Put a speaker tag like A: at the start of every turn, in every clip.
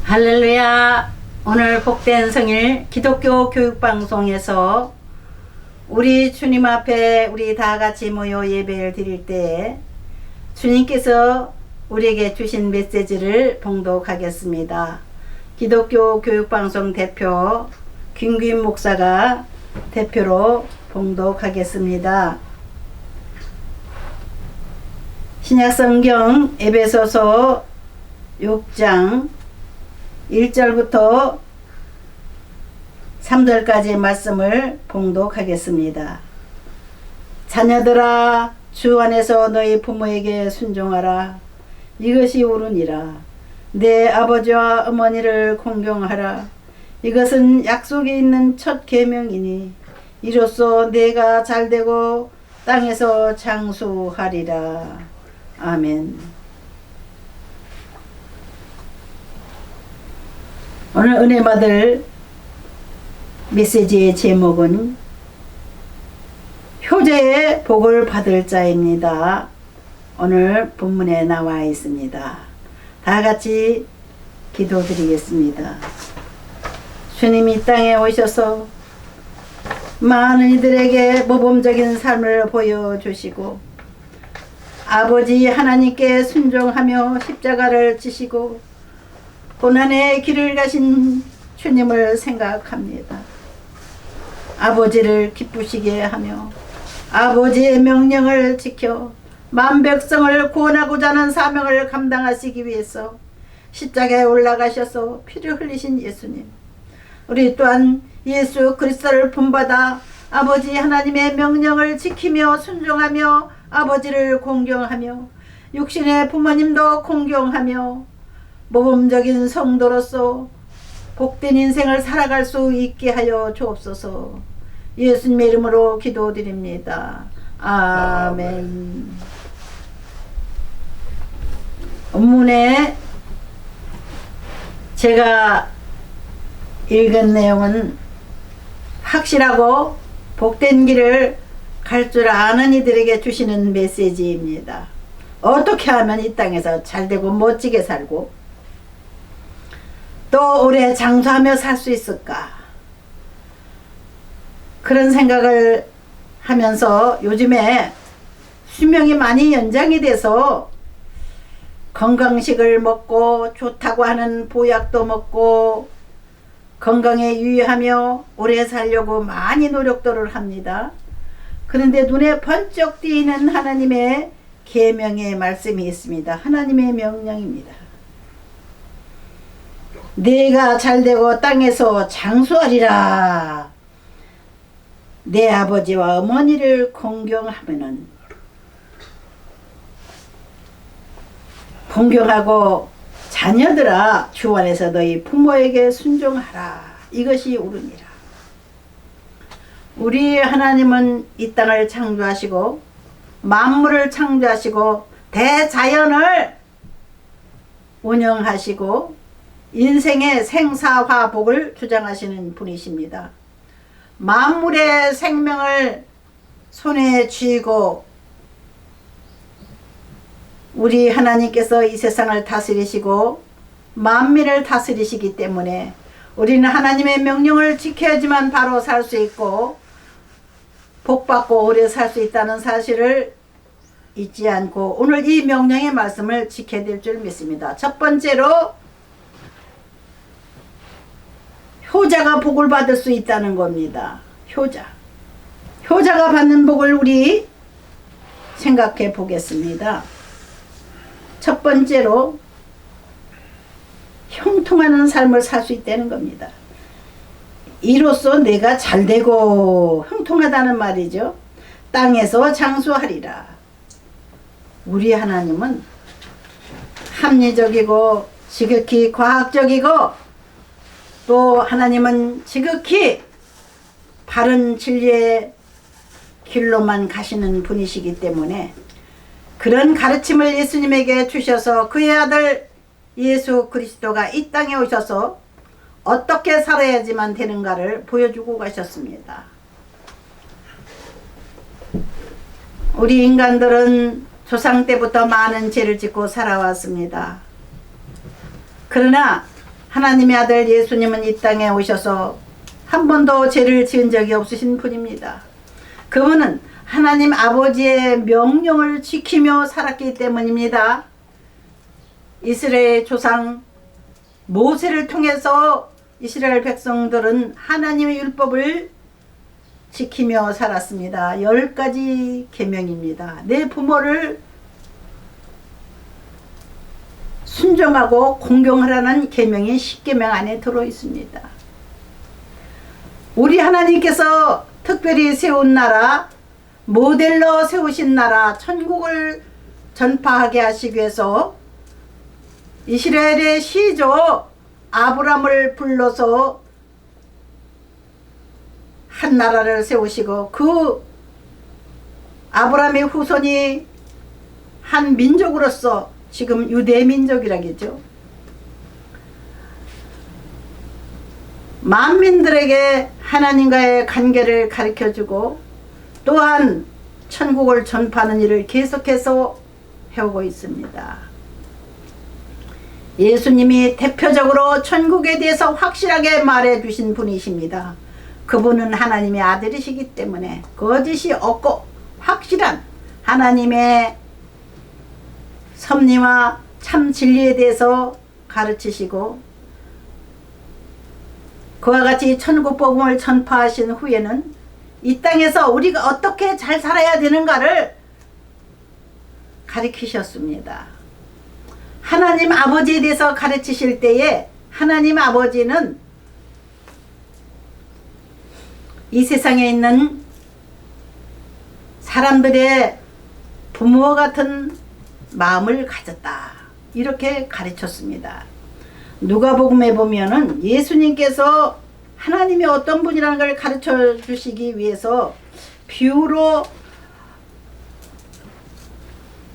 A: 할렐루야. 오늘 복된 성일 기독교 교육방송에서 우리 주님 앞에 우리 다 같이 모여 예배를 드릴 때에 주님께서 우리에게 주신 메시지를 봉독하겠습니다. 기독교 교육방송 대표 김규인 목사가 대표로 봉독하겠습니다. 신약성경 에베소서 6장 1절부터 3절까지의 말씀을 봉독하겠습니다. 자녀들아, 주 안에서 너희 부모에게 순종하라. 이것이 옳으니라. 내 아버지와 어머니를 공경하라. 이것은 약속이 있는 첫 계명이니 이로써 내가 잘되고 땅에서 장수하리라. 아멘. 오늘 은혜 받을 메시지의 제목은 효자의 복을 받을 자입니다. 오늘 본문에 나와 있습니다. 다 같이 기도드리겠습니다. 주님이 땅에 오셔서 많은 이들에게 모범적인 삶을 보여주시고 아버지 하나님께 순종하며 십자가를 지시고 고난의 길을 가신 주님을 생각합니다. 아버지를 기쁘시게 하며 아버지의 명령을 지켜 만백성을 구원하고자 하는 사명을 감당하시기 위해서 십자가에 올라가셔서 피를 흘리신 예수님, 우리 또한 예수 그리스도를 본받아 아버지 하나님의 명령을 지키며 순종하며 아버지를 공경하며 육신의 부모님도 공경하며 모범적인 성도로서 복된 인생을 살아갈 수 있게 하여 주옵소서. 예수님의 이름으로 기도드립니다. 아멘. 본문에 제가 읽은 내용은 확실하고 복된 길을 갈 줄 아는 이들에게 주시는 메시지입니다. 어떻게 하면 이 땅에서 잘되고 멋지게 살고 또 오래 장수하며 살 수 있을까? 그런 생각을 하면서 요즘에 수명이 많이 연장이 돼서 건강식을 먹고 좋다고 하는 보약도 먹고 건강에 유의하며 오래 살려고 많이 노력들을 합니다. 그런데 눈에 번쩍 띄는 하나님의 계명의 말씀이 있습니다. 하나님의 명령입니다. 내가 잘되고 땅에서 장수하리라. 내 아버지와 어머니를 공경하면은 공경하고 자녀들아, 주 안에서 너희 부모에게 순종하라. 이것이 옳으니라. 우리 하나님은 이 땅을 창조하시고 만물을 창조하시고 대자연을 운영하시고 인생의 생사화복을 주장하시는 분이십니다. 만물의 생명을 손에 쥐고 우리 하나님께서 이 세상을 다스리시고 만민을 다스리시기 때문에 우리는 하나님의 명령을 지켜야지만 바로 살 수 있고 복받고 오래 살 수 있다는 사실을 잊지 않고 오늘 이 명령의 말씀을 지켜야 될 줄 믿습니다. 첫 번째로 효자가 복을 받을 수 있다는 겁니다. 효자가 받는 복을 우리 생각해 보겠습니다. 첫 번째로 형통하는 삶을 살 수 있다는 겁니다. 이로써 내가 잘되고 형통하다는 말이죠. 땅에서 장수하리라. 우리 하나님은 합리적이고 지극히 과학적이고 또 하나님은 지극히 바른 진리의 길로만 가시는 분이시기 때문에 그런 가르침을 예수님에게 주셔서 그의 아들 예수 그리스도가 이 땅에 오셔서 어떻게 살아야지만 되는가를 보여주고 가셨습니다. 우리 인간들은 조상 때부터 많은 죄를 짓고 살아왔습니다. 그러나 하나님의 아들 예수님은 이 땅에 오셔서 한 번도 죄를 지은 적이 없으신 분입니다. 그분은 하나님 아버지의 명령을 지키며 살았기 때문입니다. 이스라엘 조상 모세를 통해서 이스라엘 백성들은 하나님의 율법을 지키며 살았습니다. 10가지 계명입니다. 내 부모를 순종하고 공경하라는 계명이 10계명 안에 들어 있습니다. 우리 하나님께서 특별히 세운 나라, 모델로 세우신 나라 천국을 전파하게 하시기 위해서 이스라엘의 시조 아브람을 불러서 한 나라를 세우시고 그 아브람의 후손이 한 민족으로서 지금 유대민족이라겠죠. 만민들에게 하나님과의 관계를 가르쳐주고 또한 천국을 전파하는 일을 계속해서 해오고 있습니다. 예수님이 대표적으로 천국에 대해서 확실하게 말해주신 분이십니다. 그분은 하나님의 아들이시기 때문에 거짓이 없고 확실한 하나님의 섭리와 참 진리에 대해서 가르치시고 그와 같이 천국 복음을 전파하신 후에는 이 땅에서 우리가 어떻게 잘 살아야 되는가를 가르치셨습니다. 하나님 아버지에 대해서 가르치실 때에 하나님 아버지는 이 세상에 있는 사람들의 부모와 같은 마음을 가졌다. 이렇게 가르쳤습니다. 누가복음에 보면은 예수님께서 하나님이 어떤 분이라는 걸 가르쳐 주시기 위해서 비유로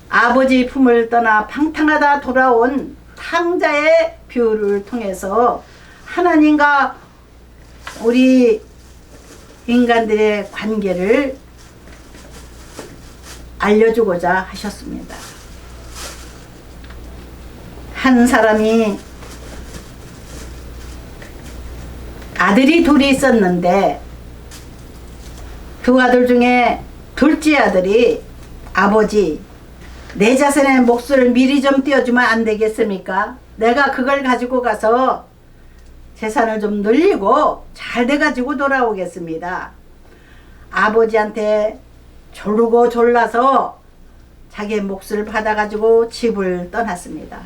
A: 아버지 품을 떠나 방탕하다 돌아온 탕자의 비유를 통해서 하나님과 우리 인간들의 관계를 알려주고자 하셨습니다. 한 사람이 아들이 둘이 있었는데 두 아들 중에 둘째 아들이 아버지 내 자손의 몫을 미리 좀 띄워주면 안 되겠습니까? 내가 그걸 가지고 가서 재산을 좀 늘리고 잘 돼가지고 돌아오겠습니다. 아버지한테 졸고 졸라서 자기의 몫을 받아가지고 집을 떠났습니다.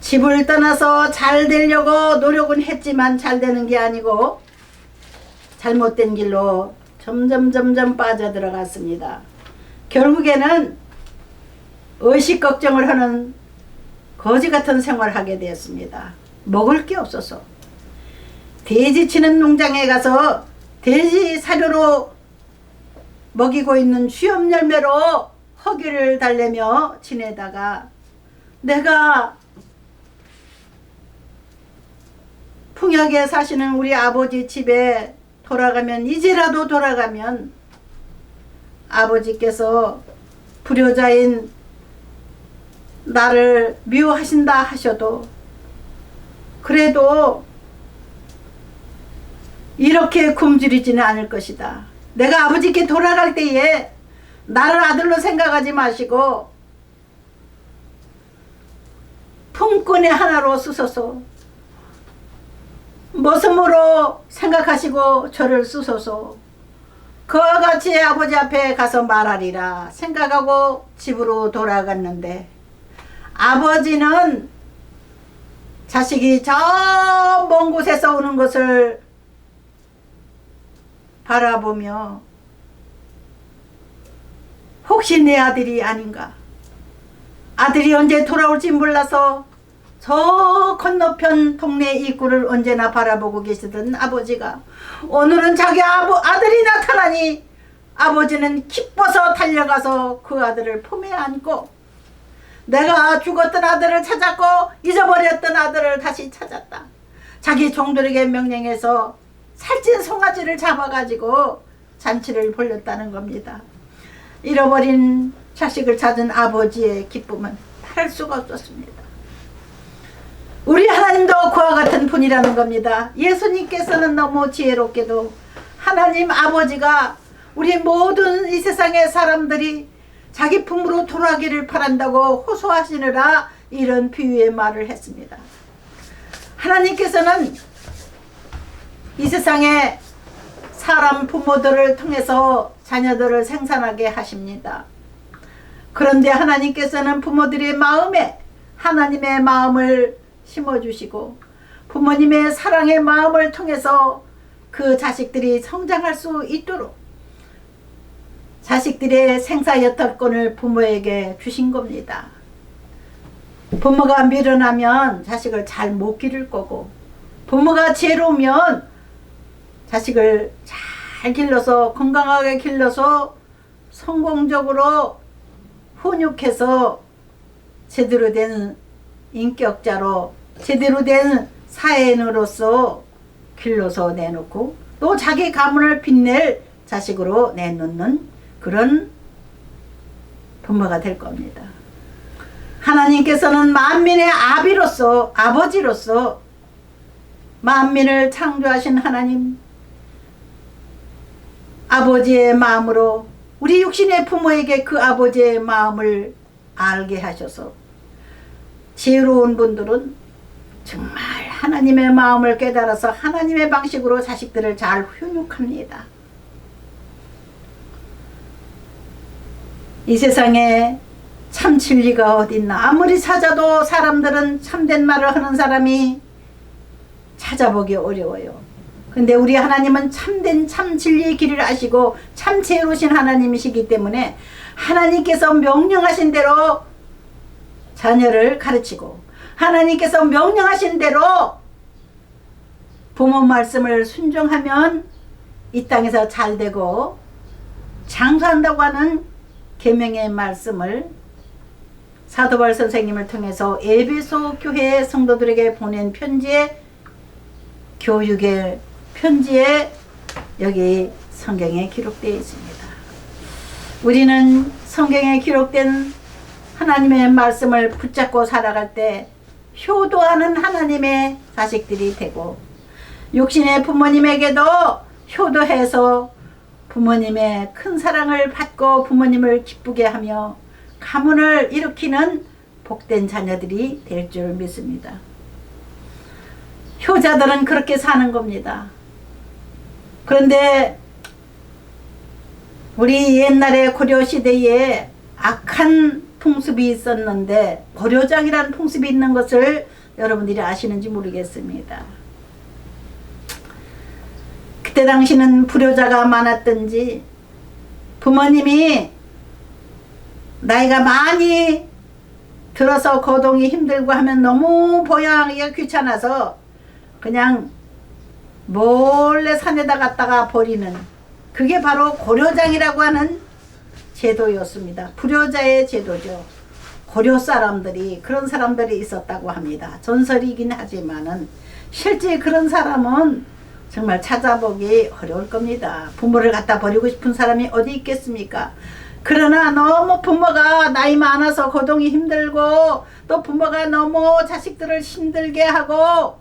A: 집을 떠나서 잘 되려고 노력은 했지만 잘 되는 게 아니고 잘못된 길로 점점 빠져들어갔습니다. 결국에는 의식 걱정을 하는 거지 같은 생활을 하게 되었습니다. 먹을 게 없어서 돼지 치는 농장에 가서 돼지 사료로 먹이고 있는 쥐염 열매로 허기를 달래며 지내다가 내가 풍약에 사시는 우리 아버지 집에 돌아가면 이제라도 돌아가면 아버지께서 불효자인 나를 미워하신다 하셔도 그래도 이렇게 굶주리지는 않을 것이다. 내가 아버지께 돌아갈 때에 나를 아들로 생각하지 마시고 품꾼의 하나로 쓰소서. 모습으로 생각하시고 저를 쓰소서. 그와 같이 아버지 앞에 가서 말하리라 생각하고 집으로 돌아갔는데 아버지는 자식이 저 먼 곳에서 오는 것을 바라보며 혹시 내 아들이 아닌가, 아들이 언제 돌아올지 몰라서 저 건너편 동네 입구를 언제나 바라보고 계시던 아버지가 오늘은 자기 아들이 나타나니 아버지는 기뻐서 달려가서 그 아들을 품에 안고 내가 죽었던 아들을 찾았고 잊어버렸던 아들을 다시 찾았다. 자기 종들에게 명령해서 살찐 송아지를 잡아가지고 잔치를 벌였다는 겁니다. 잃어버린 자식을 찾은 아버지의 기쁨은 할 수가 없었습니다. 우리 하나님도 그와 그런 분이라는 겁니다. 예수님께서는 너무 지혜롭게도 하나님 아버지가 우리 모든 이 세상의 사람들이 자기 품으로 돌아가기를 바란다고 호소하시느라 이런 비유의 말을 했습니다. 하나님께서는 이 세상에 사람 부모들을 통해서 자녀들을 생산하게 하십니다. 그런데 하나님께서는 부모들의 마음에 하나님의 마음을 심어주시고 부모님의 사랑의 마음을 통해서 그 자식들이 성장할 수 있도록 자식들의 생사여탈권을 부모에게 주신 겁니다. 부모가 미련하면 자식을 잘 못 기를 거고 부모가 지혜로우면 자식을 잘 길러서 건강하게 길러서 성공적으로 훈육해서 제대로 된 인격자로 제대로 된 사회인으로서 길러서 내놓고 또 자기 가문을 빛낼 자식으로 내놓는 그런 부모가 될 겁니다. 하나님께서는 만민의 아버지로서 만민을 창조하신 하나님 아버지의 마음으로 우리 육신의 부모에게 그 아버지의 마음을 알게 하셔서 지혜로운 분들은 정말 하나님의 마음을 깨달아서 하나님의 방식으로 자식들을 잘 훈육합니다. 이 세상에 참 진리가 어딨나. 아무리 찾아도 사람들은 참된 말을 하는 사람이 찾아보기 어려워요. 근데 우리 하나님은 참된 참 진리의 길을 아시고 참 지혜로우신 하나님이시기 때문에 하나님께서 명령하신 대로 자녀를 가르치고 하나님께서 명령하신 대로 부모 말씀을 순종하면 이 땅에서 잘되고 장수한다고 하는 계명의 말씀을 사도바울 선생님을 통해서 에베소 교회 성도들에게 보낸 편지의 교육의 편지에 여기 성경에 기록되어 있습니다. 우리는 성경에 기록된 하나님의 말씀을 붙잡고 살아갈 때 효도하는 하나님의 자식들이 되고 육신의 부모님에게도 효도해서 부모님의 큰 사랑을 받고 부모님을 기쁘게 하며 가문을 일으키는 복된 자녀들이 될 줄 믿습니다. 효자들은 그렇게 사는 겁니다. 그런데 우리 옛날에 고려시대에 악한 풍습이 있었는데 고려장이라는 풍습이 있는 것을 여러분들이 아시는지 모르겠습니다. 그때 당시는 불효자가 많았던지 부모님이 나이가 많이 들어서 거동이 힘들고 하면 너무 보양하기가 귀찮아서 그냥 몰래 산에다 갖다가 버리는 그게 바로 고려장이라고 하는 제도였습니다. 불효자의 제도죠. 고려 사람들이 그런 사람들이 있었다고 합니다. 전설이긴 하지만은 실제 그런 사람은 정말 찾아보기 어려울 겁니다. 부모를 갖다 버리고 싶은 사람이 어디 있겠습니까? 그러나 너무 부모가 나이 많아서 거동이 힘들고 또 부모가 너무 자식들을 힘들게 하고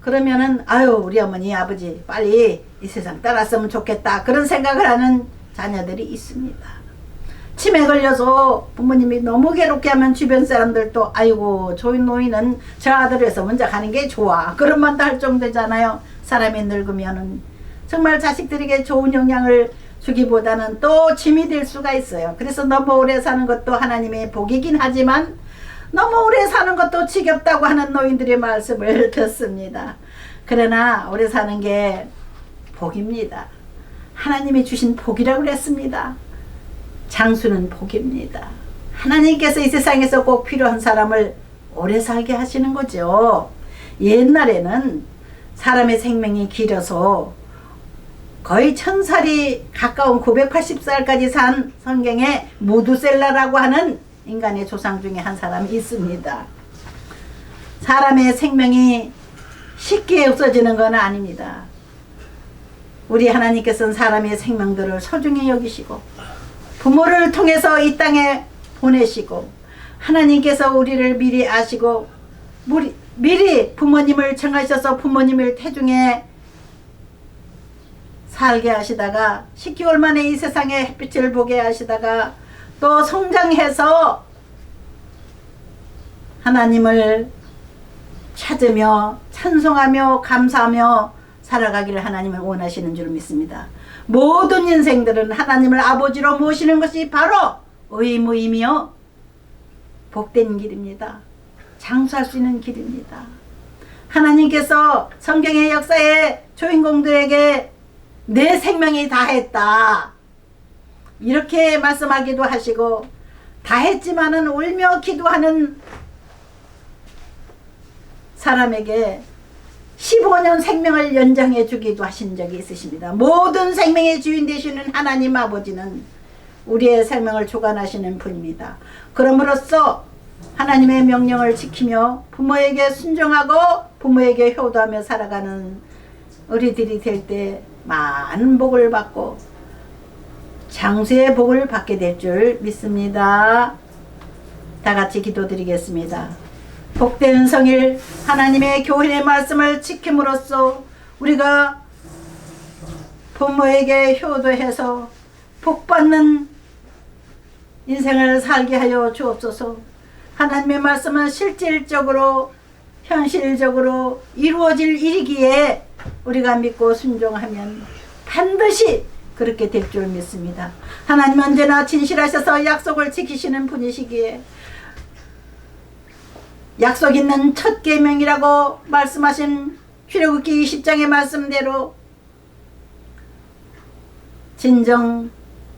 A: 그러면은 아유 우리 어머니 아버지 빨리 이 세상 떠났으면 좋겠다 그런 생각을 하는 자녀들이 있습니다. 치매 걸려서 부모님이 너무 괴롭게 하면 주변 사람들도 아이고 저 노인은 저 아들에서 먼저 가는 게 좋아 그런 말도 할 정도잖아요. 사람이 늙으면은 정말 자식들에게 좋은 영향을 주기보다는 또 짐이 될 수가 있어요. 그래서 너무 오래 사는 것도 하나님의 복이긴 하지만 너무 오래 사는 것도 지겹다고 하는 노인들의 말씀을 듣습니다. 그러나 오래 사는 게 복입니다. 하나님이 주신 복이라고 그랬습니다. 장수는 복입니다. 하나님께서 이 세상에서 꼭 필요한 사람을 오래 살게 하시는 거죠. 옛날에는 사람의 생명이 길어서 거의 1000살이 가까운 980살까지 산 성경에 모두셀라라고 하는 인간의 조상 중에 한 사람이 있습니다. 사람의 생명이 쉽게 없어지는 건 아닙니다. 우리 하나님께서는 사람의 생명들을 소중히 여기시고 부모를 통해서 이 땅에 보내시고 하나님께서 우리를 미리 아시고 미리 부모님을 정하셔서 부모님을 태중에 살게 하시다가 10개월 만에 이 세상에 햇빛을 보게 하시다가 또 성장해서 하나님을 찾으며 찬송하며 감사하며 살아가기를 하나님은 원하시는 줄 믿습니다. 모든 인생들은 하나님을 아버지로 모시는 것이 바로 의무이며 복된 길입니다. 장수할 수 있는 길입니다. 하나님께서 성경의 역사의 주인공들에게 내 생명이 다했다 이렇게 말씀하기도 하시고, 다했지만은 울며 기도하는 사람에게 15년 생명을 연장해 주기도 하신 적이 있으십니다. 모든 생명의 주인 되시는 하나님 아버지는 우리의 생명을 주관하시는 분입니다. 그럼으로써 하나님의 명령을 지키며 부모에게 순종하고 부모에게 효도하며 살아가는 우리들이 될 때 많은 복을 받고 장수의 복을 받게 될 줄 믿습니다. 다 같이 기도드리겠습니다. 복된 성일 하나님의 교훈의 말씀을 지킴으로써 우리가 부모에게 효도해서 복받는 인생을 살게 하여 주옵소서. 하나님의 말씀은 실질적으로 현실적으로 이루어질 일이기에 우리가 믿고 순종하면 반드시 그렇게 될 줄 믿습니다. 하나님 언제나 진실하셔서 약속을 지키시는 분이시기에 약속 있는 첫 계명이라고 말씀하신 출애굽기 20장의 말씀대로 진정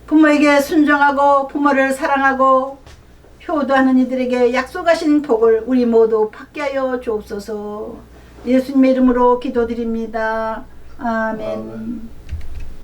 A: 부모에게 순종하고 부모를 사랑하고 효도하는 이들에게 약속하신 복을 우리 모두 받게 하여 주옵소서. 예수님의 이름으로 기도드립니다. 아멘.